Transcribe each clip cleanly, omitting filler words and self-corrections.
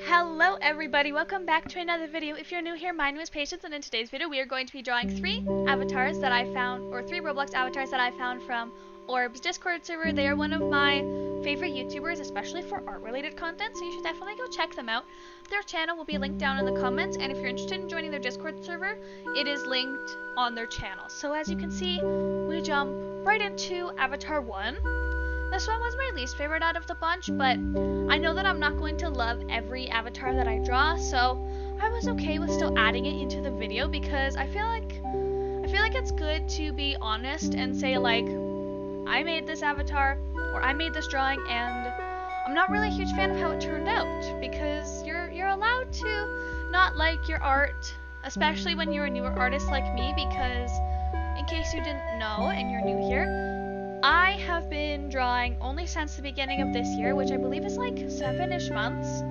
Hello everybody, welcome back to another video. If you're new here, my name is Patience, and in today's video we are going to be drawing three avatars that I found, or three Roblox avatars that I found from Orb's Discord server. They are one of my favorite YouTubers, especially for art related content, so you should definitely go check them out. Their channel will be linked down in the comments, and if you're interested in joining their Discord server, it is linked on their channel. So as you can see, we jump right into Avatar 1. This one was my least favorite out of the bunch, but I know that I'm not going to love every avatar that I draw, so I was okay with still adding it into the video because I feel like it's good to be honest and say, like, I made this avatar or I made this drawing and I'm not really a huge fan of how it turned out, because you're allowed to not like your art, especially when you're a newer artist like me, because in case you didn't know and you're new here, I have been drawing only since the beginning of this year, which I believe is like 7-ish months.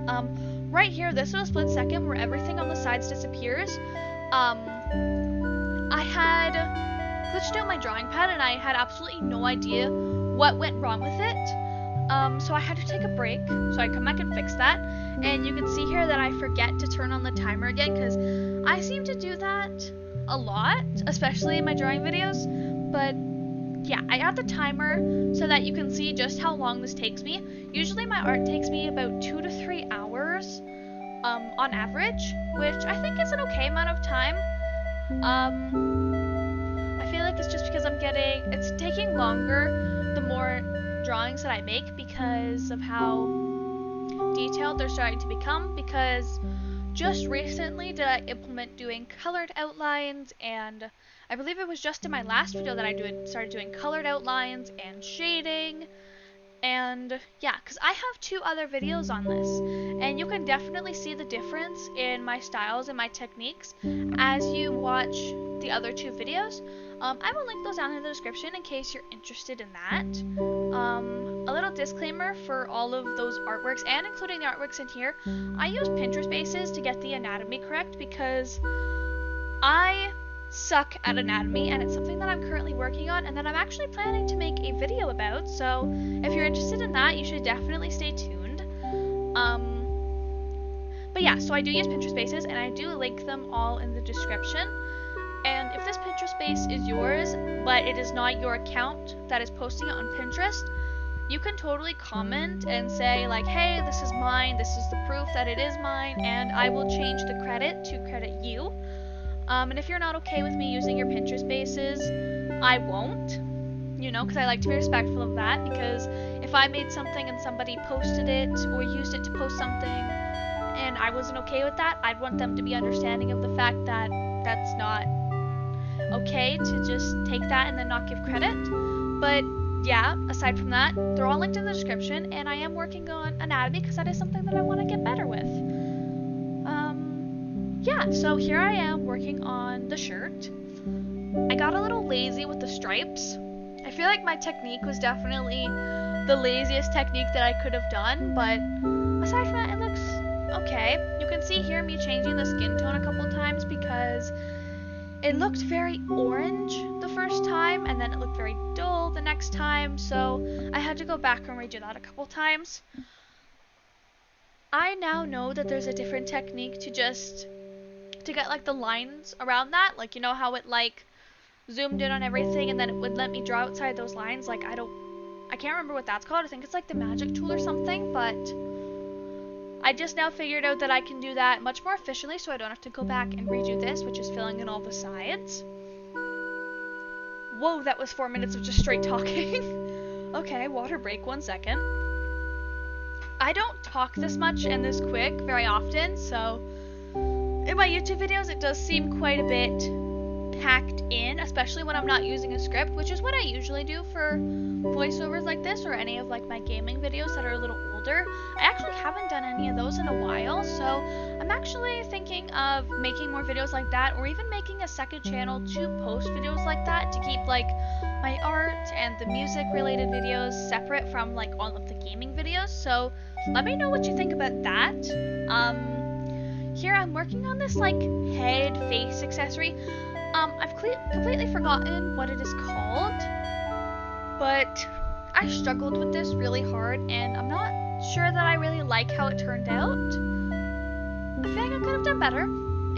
Right here, this little split second where everything on the sides disappears, I had glitched out my drawing pad and I had absolutely no idea what went wrong with it. So I had to take a break, so I come back and fix that. And you can see here that I forget to turn on the timer again, because I seem to do that a lot, especially in my drawing videos. But yeah, I add the timer so that you can see just how long this takes me. Usually my art takes me about 2 to 3 hours on average, which I think is an okay amount of time. I feel like it's just because it's taking longer the more drawings that I make, because of how detailed they're starting to become, because just recently did I implement doing colored outlines, and I believe it was just in my last video that I started doing colored outlines and shading. And yeah, because I have 2 other videos on this, and you can definitely see the difference in my styles and my techniques as you watch the other 2 videos. I will link those down in the description in case you're interested in that. A little disclaimer for all of those artworks, and including the artworks in here, I use Pinterest bases to get the anatomy correct, because I suck at anatomy, and it's something that I'm currently working on and that I'm actually planning to make a video about. So if you're interested in that, you should definitely stay tuned. But yeah, so I do use Pinterest bases, and I do link them all in the description. And if this Pinterest base is yours, but it is not your account that is posting it on Pinterest, you can totally comment and say, like, hey, this is mine, this is the proof that it is mine, and I will change the credit to credit you. And if you're not okay with me using your Pinterest bases, I won't, you know, because I like to be respectful of that, because if I made something and somebody posted it or used it to post something and I wasn't okay with that, I'd want them to be understanding of the fact that that's not okay to just take that and then not give credit. But yeah, aside from that, they're all linked in the description, and I am working on anatomy because that is something that I want to get better with. Yeah, so here I am working on the shirt. I got a little lazy with the stripes. I feel like my technique was definitely the laziest technique that I could have done, but aside from that, it looks okay. You can see here me changing the skin tone a couple times, because it looked very orange the first time, and then it looked very dull the next time, so I had to go back and redo that a couple times. I now know that there's a different technique to get like the lines around that, like, you know how it like zoomed in on everything and then it would let me draw outside those lines. Like, I can't remember what that's called. I think it's like the magic tool or something, but I just now figured out that I can do that much more efficiently, so I don't have to go back and redo this, which is filling in all the sides. Whoa, that was 4 minutes of just straight talking. Okay, water break, 1 second. I don't talk this much and this quick very often, so in my YouTube videos it does seem quite a bit packed in, especially when I'm not using a script, which is what I usually do for voiceovers like this, or any of like my gaming videos that are a little older. I actually haven't done any of those in a while, so I'm actually thinking of making more videos like that, or even making a second channel to post videos like that, to keep like my art and the music related videos separate from like all of the gaming videos. So let me know what you think about that. Here I'm working on this like head face accessory. I've completely forgotten what it is called, but I struggled with this really hard, and I'm not sure that I really like how it turned out. I feel like I could have done better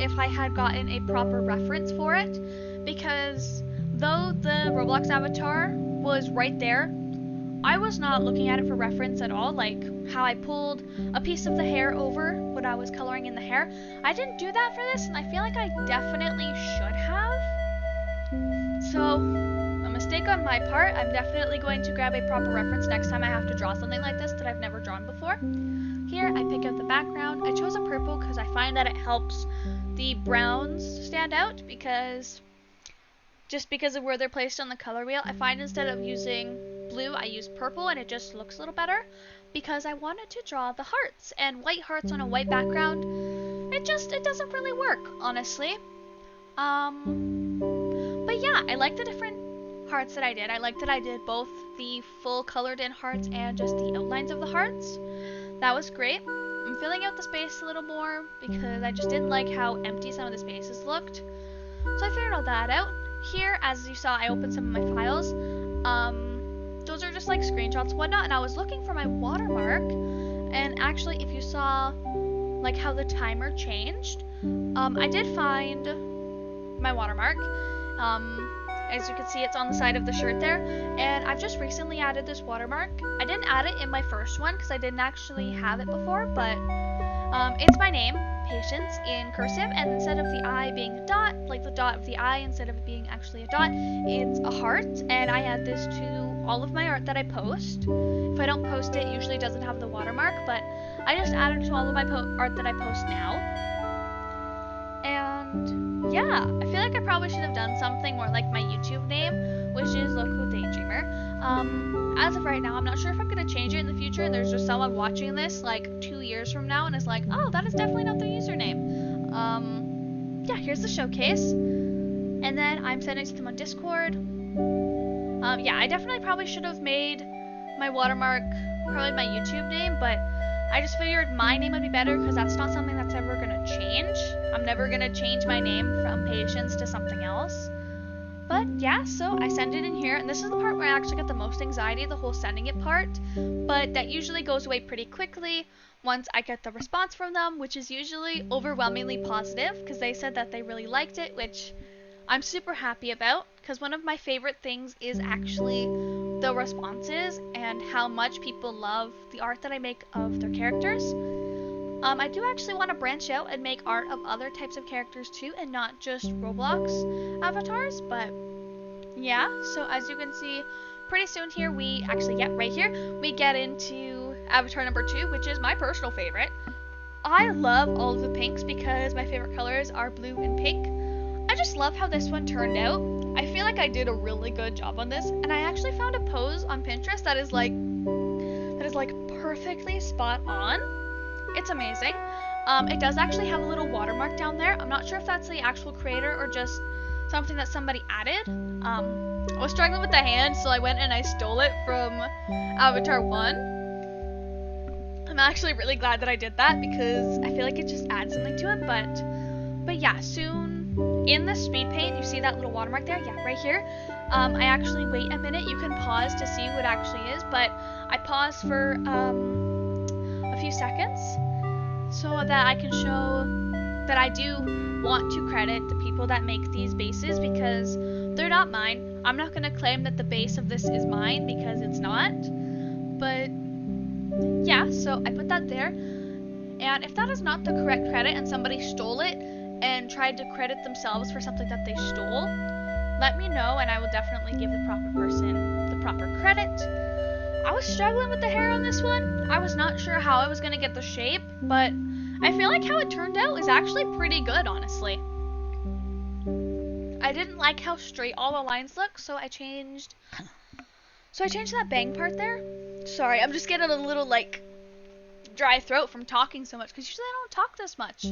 if I had gotten a proper reference for it, because though the Roblox avatar was right there, I was not looking at it for reference at all, like how I pulled a piece of the hair over when I was coloring in the hair. I didn't do that for this, and I feel like I definitely should have. So, a mistake on my part. I'm definitely going to grab a proper reference next time I have to draw something like this that I've never drawn before. Here, I pick out the background. I chose a purple because I find that it helps the browns stand out, because just because of where they're placed on the color wheel. I find instead of using blue, I use purple, and it just looks a little better, because I wanted to draw the hearts, and white hearts on a white background, it doesn't really work, honestly. But yeah, I like the different hearts that I did. I like that I did both the full colored in hearts and just the outlines of the hearts. That was great. I'm filling out the space a little more because I just didn't like how empty some of the spaces looked. So I figured all that out. Here, as you saw, I opened some of my files. Those are just like screenshots and whatnot, and I was looking for my watermark, and actually if you saw like how the timer changed, I did find my watermark. As you can see, it's on the side of the shirt there, and I've just recently added this watermark. I didn't add it in my first one because I didn't actually have it before, but it's my name, Patience, in cursive, and instead of the I being a dot, like the dot of the I, instead of it being actually a dot, it's a heart, and I add this to all of my art that I post. If I don't post it, it usually doesn't have the watermark, but I just added it to all of my art that I post now. And yeah, I feel like I probably should have done something more like my YouTube name, which is Local Daydreamer. As of right now, I'm not sure if I'm going to change it in the future, and there's just someone watching this like 2 years from now and is like, oh, that is definitely not their username. Yeah, here's the showcase, and then I'm sending it to them on Discord. Yeah, I definitely probably should have made my watermark probably my YouTube name, but I just figured my name would be better because that's not something that's ever going to change. I'm never going to change my name from Patience to something else. But yeah, so I send it in here, and this is the part where I actually get the most anxiety, the whole sending it part, but that usually goes away pretty quickly once I get the response from them, which is usually overwhelmingly positive, because they said that they really liked it, which I'm super happy about, because one of my favorite things is actually the responses and how much people love the art that I make of their characters. I do actually want to branch out and make art of other types of characters too, and not just Roblox avatars, but yeah, so as you can see, pretty soon here we right here, we get into avatar number 2, which is my personal favorite. I love all of the pinks because my favorite colors are blue and pink. I just love how this one turned out. I feel like I did a really good job on this, and I actually found a pose on Pinterest that is like perfectly spot on. It's amazing. It does actually have a little watermark down there. I'm not sure if that's the actual creator or just something that somebody added. I was struggling with the hand, so I went and I stole it from Avatar 1. I'm actually really glad that I did that because I feel like it just adds something to it, but yeah, soon in the Speedpaint, you see that little watermark there? Yeah, right here. I actually wait a minute. You can pause to see who it actually is, but I pause for a few seconds so that I can show that I do want to credit the people that make these bases because they're not mine. I'm not going to claim that the base of this is mine because it's not, but yeah, so I put that there, and if that is not the correct credit and somebody stole it and tried to credit themselves for something that they stole, let me know and I will definitely give the proper person the proper credit. I was struggling with the hair on this one. I was not sure how I was going to get the shape, but I feel like how it turned out is actually pretty good, honestly. I didn't like how straight all the lines look, so I changed that bang part there. Sorry, I'm just getting a little like dry throat from talking so much, because usually I don't talk this much,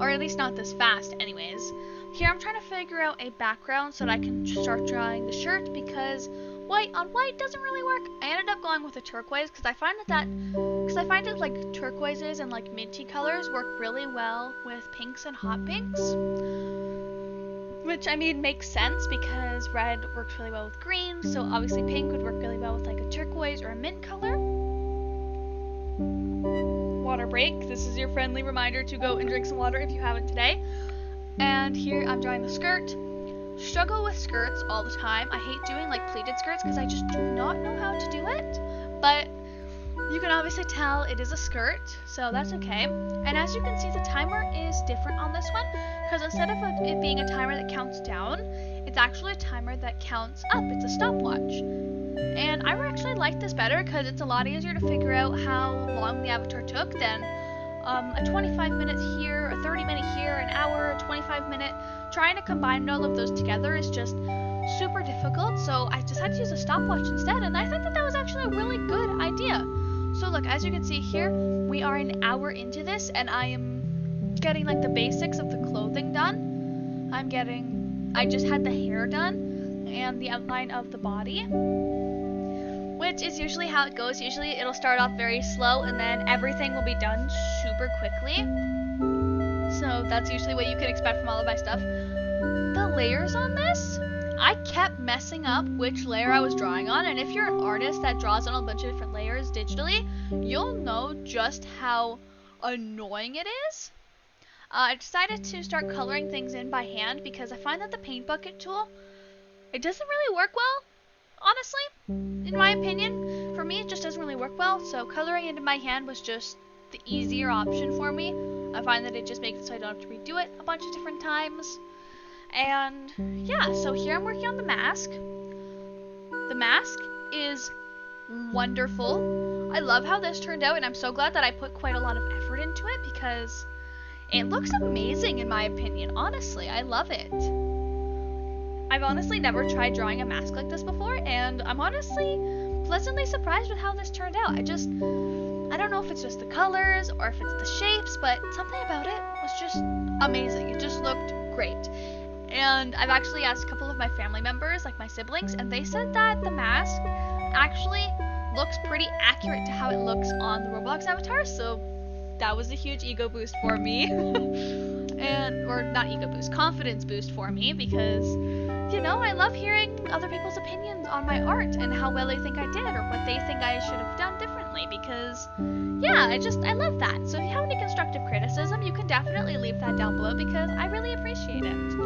or at least not this fast anyways. Here I'm trying to figure out a background so that I can start drawing the shirt, because white on white doesn't really work. I ended up going with a turquoise because I find that like turquoises and like minty colors work really well with pinks and hot pinks, which I mean makes sense because red works really well with green, so obviously pink would work really well with like a turquoise or a mint color. water break. This is your friendly reminder to go and drink some water if you haven't today. And here I'm drawing the skirt. Struggle with skirts all the time. I hate doing like pleated skirts because I just do not know how to do it. But you can obviously tell it is a skirt, so that's okay. And as you can see, the timer is different on this one because instead of it being a timer that counts down, it's actually a timer that counts up. It's a stopwatch. And I actually like this better because it's a lot easier to figure out how long the avatar took than a 25 minute here, a 30 minute here, an hour, a 25 minute. Trying to combine all of those together is just super difficult, so I decided to use a stopwatch instead, and I think that that was actually a really good idea. So look, as you can see here, we are an hour into this, and I am getting like the basics of the clothing done. I just had the hair done, and the outline of the body, which is usually how it goes. Usually it'll start off very slow, and then everything will be done super quickly. So that's usually what you can expect from all of my stuff. The layers on this, I kept messing up which layer I was drawing on, and if you're an artist that draws on a bunch of different layers digitally, you'll know just how annoying it is. I decided to start coloring things in by hand because I find that the paint bucket tool, it doesn't really work well, honestly, in my opinion. For me, it just doesn't really work well, so coloring it in my hand was just the easier option for me. I find that it just makes it so I don't have to redo it a bunch of different times. And yeah, so here I'm working on the mask. The mask is wonderful. I love how this turned out, and I'm so glad that I put quite a lot of effort into it because it looks amazing in my opinion. Honestly, I love it. I've honestly never tried drawing a mask like this before, and I'm honestly pleasantly surprised with how this turned out. I don't know if it's just the colors or if it's the shapes, but something about it was just amazing. It just looked great. And I've actually asked a couple of my family members, like my siblings, and they said that the mask actually looks pretty accurate to how it looks on the Roblox avatar, so that was a huge ego boost for me. Or not ego boost, confidence boost for me, because, you know, I love hearing other people's opinions on my art and how well they think I did or what they think I should have done differently, because, yeah, I love that. So if you have any constructive criticism, you can definitely leave that down below because I really appreciate it.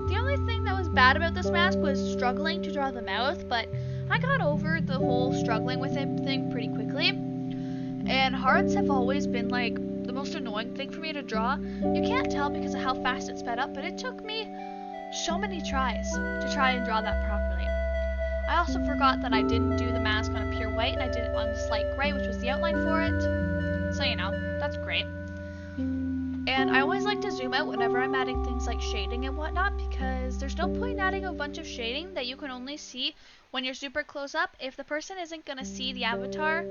The only thing that was bad about this mask was struggling to draw the mouth, but I got over the whole struggling with it thing pretty quickly. And hearts have always been like the most annoying thing for me to draw. You can't tell because of how fast it sped up, but it took me so many tries to try and draw that properly. I also forgot that I didn't do the mask on a pure white, and I did it on the slight gray, which was the outline for it. So, you know, that's great. And I always like to zoom out whenever I'm adding things like shading and whatnot, because there's no point in adding a bunch of shading that you can only see when you're super close up if the person isn't going to see the avatar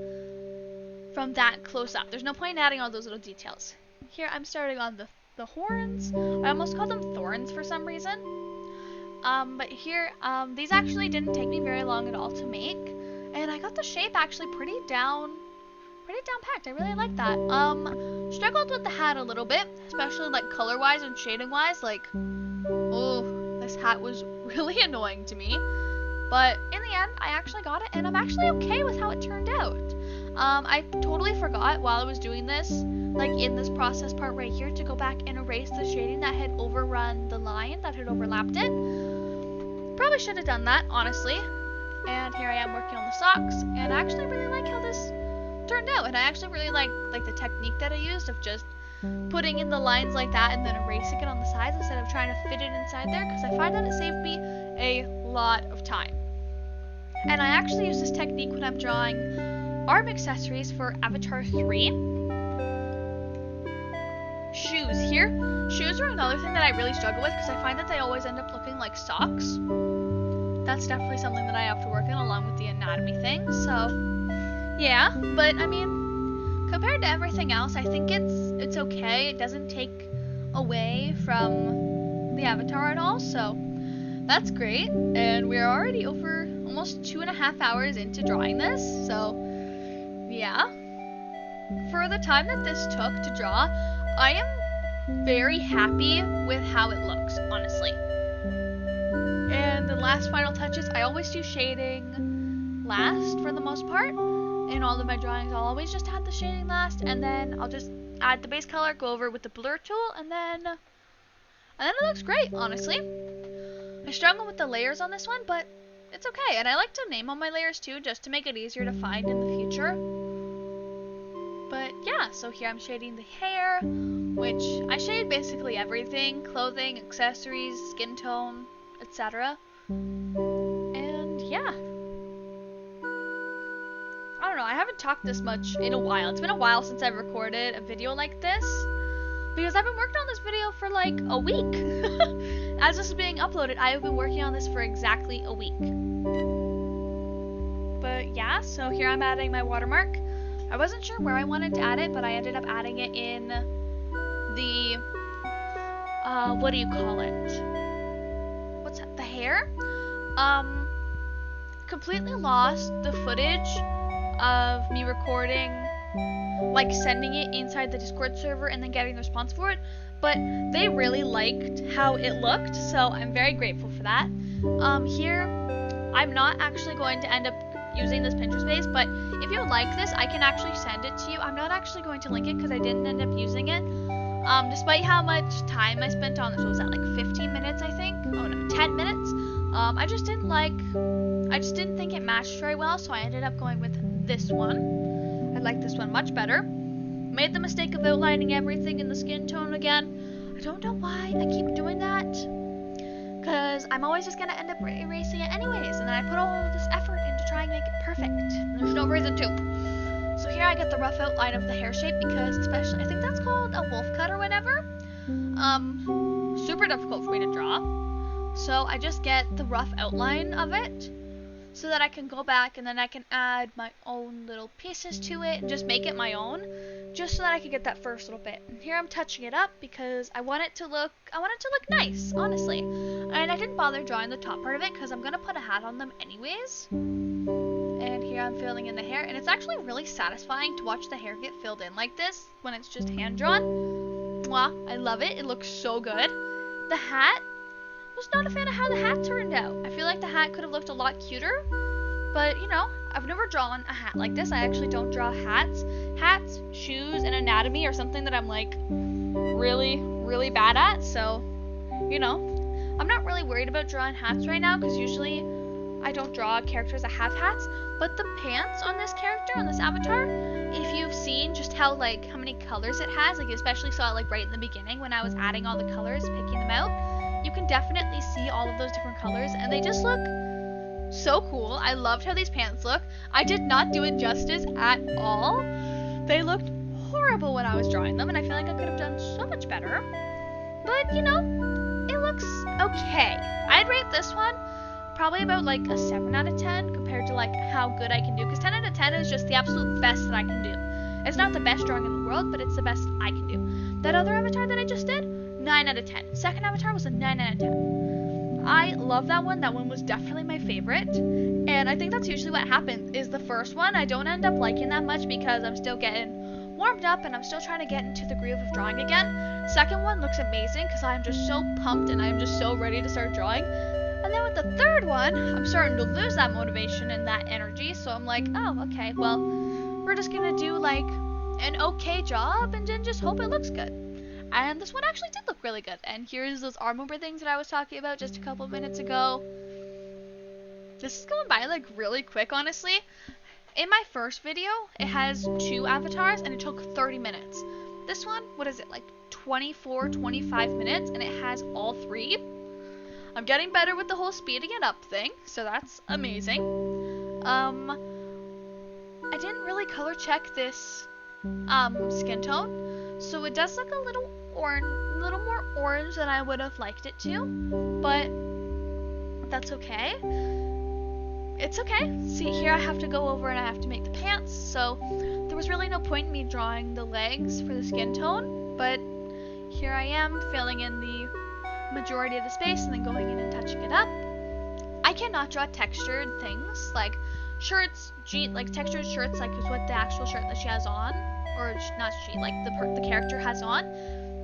from that close up. There's no point in adding all those little details. Here I'm starting on the horns. I almost call them thorns for some reason. But here, these actually didn't take me very long at all to make, and I got the shape actually pretty down packed. I really like that. Struggled with the hat a little bit, especially like color wise and shading wise. Like, oh, this hat was really annoying to me. But in the end, I actually got it, and I'm actually okay with how it turned out. I totally forgot while I was doing this, like in this process part right here, to go back and erase the shading that had overrun the line, that had overlapped it. Probably should have done that, honestly. And here I am working on the socks, and I actually really like how this turned out, and I actually really like the technique that I used of just putting in the lines like that and then erasing it on the sides instead of trying to fit it inside there, because I find that it saved me a lot of time. And I actually use this technique when I'm drawing arm accessories for Avatar 3. Shoes here. Shoes are another thing that I really struggle with because I find that they always end up looking like socks. That's definitely something that I have to work on along with the anatomy thing, so yeah, but I mean, compared to everything else, I think it's okay. It doesn't take away from the avatar at all, so that's great. And we're already over almost 2.5 hours into drawing this, so yeah. For the time that this took to draw, I am very happy with how it looks, honestly. And the last final touches, I always do shading last for the most part. in all of my drawings, I'll always just add the shading last, and then I'll just add the base color, go over with the blur tool, and then it looks great, honestly. I struggle with the layers on this one, but it's okay. And I like to name all my layers too, just to make it easier to find in the future. But yeah, so here I'm shading the hair, which I shade basically everything: clothing, accessories, skin tone, etc. And yeah. I don't know, I haven't talked this much in a while. It's been a while since I've recorded a video like this, because I've been working on this video for like a week. As this is being uploaded, I have been working on this for exactly a week. But yeah, so here I'm adding my watermark. I wasn't sure where I wanted to add it, but I ended up adding it in the, what do you call it? What's that? The hair? Completely lost the footage of me recording, like sending it inside the Discord server and then getting the response for it, but they really liked how it looked, so I'm very grateful for that. Here, I'm not actually going to end up using this Pinterest base, but if you like this, I can actually send it to you. I'm not actually going to link it because I didn't end up using it. Despite how much time I spent on this, what was that, like 15 minutes, I think? Oh no, 10 minutes? I just didn't think it matched very well, so I ended up going with this one. I like this one much better. Made the mistake of outlining everything in the skin tone again. I don't know why I keep doing that, because I'm always just going to end up erasing it anyways, and then I put all of this effort into trying to make it perfect. There's no reason to. So here I get the rough outline of the hair shape, because especially, I think that's called a wolf cut or whatever. Super difficult for me to draw. So I just get the rough outline of it, so that I can go back and then I can add my own little pieces to it and just make it my own, just so that I can get that first little bit. And here I'm touching it up because I want it to look nice, honestly. And I didn't bother drawing the top part of it because I'm gonna put a hat on them anyways. And here I'm filling in the hair, and it's actually really satisfying to watch the hair get filled in like this when it's just hand drawn. Mwah, I love it. It looks so good. The hat, was not a fan of how the hat turned out. I feel like the hat could have looked a lot cuter, but you know, I've never drawn a hat like this. I actually don't draw hats. Hats, shoes, and anatomy are something that I'm like really, really bad at, so you know, I'm not really worried about drawing hats right now because usually I don't draw characters that have hats, but the pants on this character, on this avatar, if you've seen just how many colors it has, like especially saw it like right in the beginning when I was adding all the colors, picking them out, you can definitely see all of those different colors, and they just look so cool. I loved how these pants look. I did not do it justice at all. They looked horrible when I was drawing them, and I feel like I could have done so much better. But, you know, it looks okay. I'd rate this one probably about like a 7 out of 10 compared to like how good I can do, because 10 out of 10 is just the absolute best that I can do. It's not the best drawing in the world, but it's the best I can do. That other avatar that I just did, 9 out of 10. Second avatar was a 9 out of 10. I love that one. That one was definitely my favorite. And I think that's usually what happens, is the first one I don't end up liking that much because I'm still getting warmed up and I'm still trying to get into the groove of drawing again. Second one looks amazing because I'm just so pumped and I'm just so ready to start drawing. And then with the third one, I'm starting to lose that motivation and that energy. So I'm like, oh, okay, well, we're just going to do like an okay job and then just hope it looks good. And this one actually did look really good. And here's those arm over things that I was talking about just a couple minutes ago. This is going by like really quick, honestly. In my first video, it has 2 avatars and it took 30 minutes. This one, what is it, like 24, 25 minutes, and it has all 3. I'm getting better with the whole speeding it up thing, so that's amazing. I didn't really color check this skin tone, so it does look a little more orange than I would have liked it to, but that's okay. It's okay. See, here I have to go over and I have to make the pants, so there was really no point in me drawing the legs for the skin tone, but here I am filling in the majority of the space and then going in and touching it up. I cannot draw textured things like shirts, like textured shirts, like is what the actual shirt that she has on, or not she, like the character has on.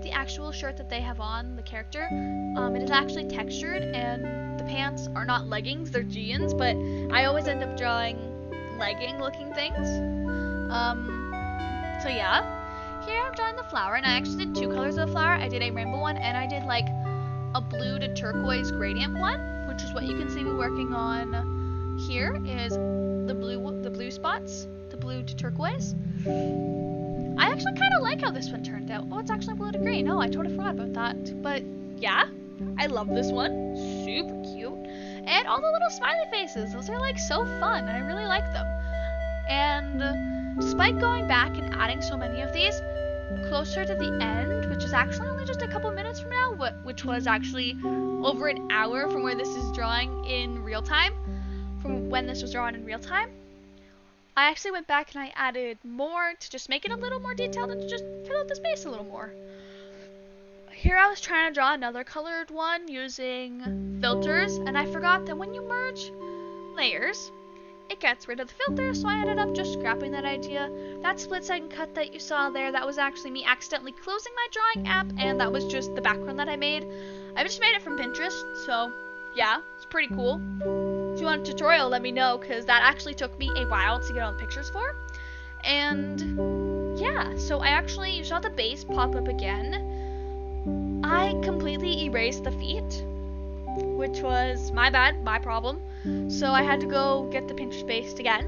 The actual shirt that they have on, the character, it is actually textured, and the pants are not leggings, they're jeans, but I always end up drawing legging looking things. So yeah, here I'm drawing the flower, and I actually did 2 colors of the flower. I did a rainbow one, and I did like a blue to turquoise gradient one, which is what you can see me working on here, is the blue spots, the blue to turquoise. I actually kind of like how this one turned out. Oh, it's actually blue to green. Oh, I totally forgot about that. But yeah, I love this one. Super cute. And all the little smiley faces. Those are like so fun. I really like them. And despite going back and adding so many of these, closer to the end, which is actually only just a couple minutes from now, which was actually over an hour from where this is drawing in real time, from when this was drawn in real time, I actually went back and I added more to just make it a little more detailed and to just fill out the space a little more. Here I was trying to draw another colored one using filters, and I forgot that when you merge layers, it gets rid of the filter, so I ended up just scrapping that idea. That split second cut that you saw there, that was actually me accidentally closing my drawing app, and that was just the background that I made. I just made it from Pinterest, so yeah, it's pretty cool. If you want a tutorial, let me know, because that actually took me a while to get all the pictures for. And yeah, so you saw the base pop up again. I completely erased the feet, which was my bad, my problem. So I had to go get the Pinterest base again,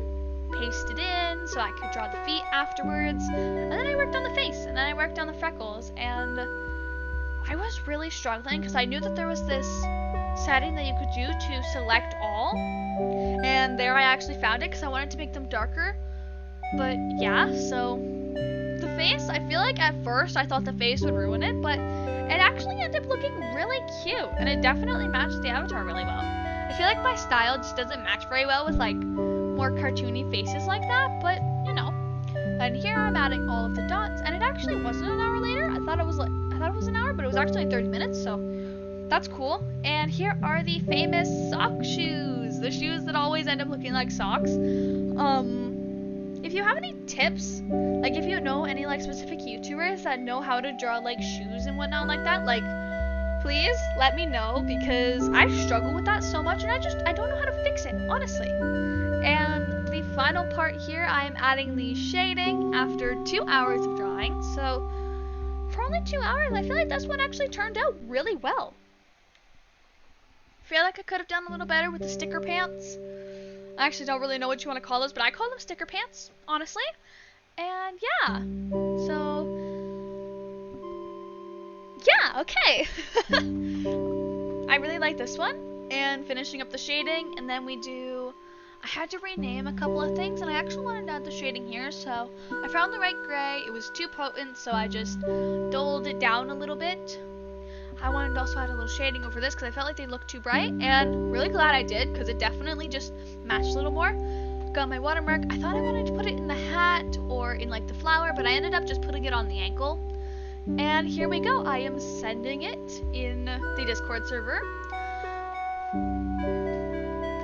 paste it in so I could draw the feet afterwards, and then I worked on the face, and then I worked on the freckles, and I was really struggling because I knew that there was this setting that you could do to select all, and there I actually found it because I wanted to make them darker. But yeah, so the face, I feel like at first I thought the face would ruin it, but it actually ended up looking really cute, and it definitely matched the avatar really well. I feel like my style just doesn't match very well with like more cartoony faces like that, but you know. And here I'm adding all of the dots, and it actually wasn't an hour later. I thought it was an hour, but it was actually 30 minutes, so that's cool. And here are the famous sock shoes, the shoes that always end up looking like socks. If you have any tips, like if you know any like specific YouTubers that know how to draw like shoes and whatnot like that, like please let me know, because I struggle with that so much and I don't know how to fix it, honestly. And the final part here, I am adding the shading after 2 hours of drawing. So for only 2 hours, I feel like this one actually turned out really well. I feel like I could have done a little better with the sticker pants. I actually don't really know what you want to call those, but I call them sticker pants, honestly. And yeah, so yeah, okay. I really like this one, and finishing up the shading, and then I had to rename a couple of things, and I actually wanted to add the shading here, so I found the right gray. It was too potent, so I just dulled it down a little bit. I wanted to also add a little shading over this because I felt like they looked too bright, and really glad I did because it definitely just matched a little more. Got my watermark. I thought I wanted to put it in the hat or in like the flower, but I ended up just putting it on the ankle. And here we go. I am sending it in the Discord server.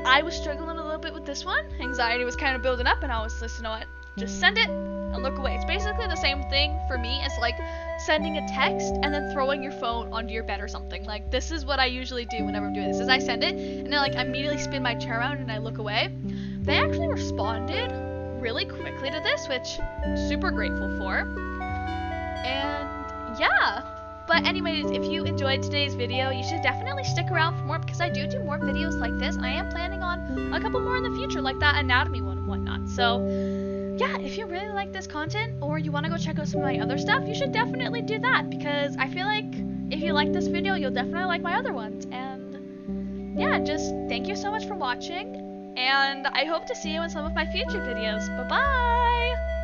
I was struggling a little bit with this one. Anxiety was kind of building up, and I was just, you know what, just send it and look away. It's basically the same thing for me as like sending a text and then throwing your phone onto your bed or something. Like, this is what I usually do whenever I'm doing this, is I send it and then like immediately spin my chair around and I look away. They actually responded really quickly to this, which I'm super grateful for. And yeah, but anyways, if you enjoyed today's video, you should definitely stick around for more, because I do more videos like this. I am planning on a couple more in the future, like that anatomy one and whatnot. So yeah, if you really like this content, or you want to go check out some of my other stuff, you should definitely do that, because I feel like if you like this video, you'll definitely like my other ones. And yeah, just thank you so much for watching, and I hope to see you in some of my future videos. Bye bye!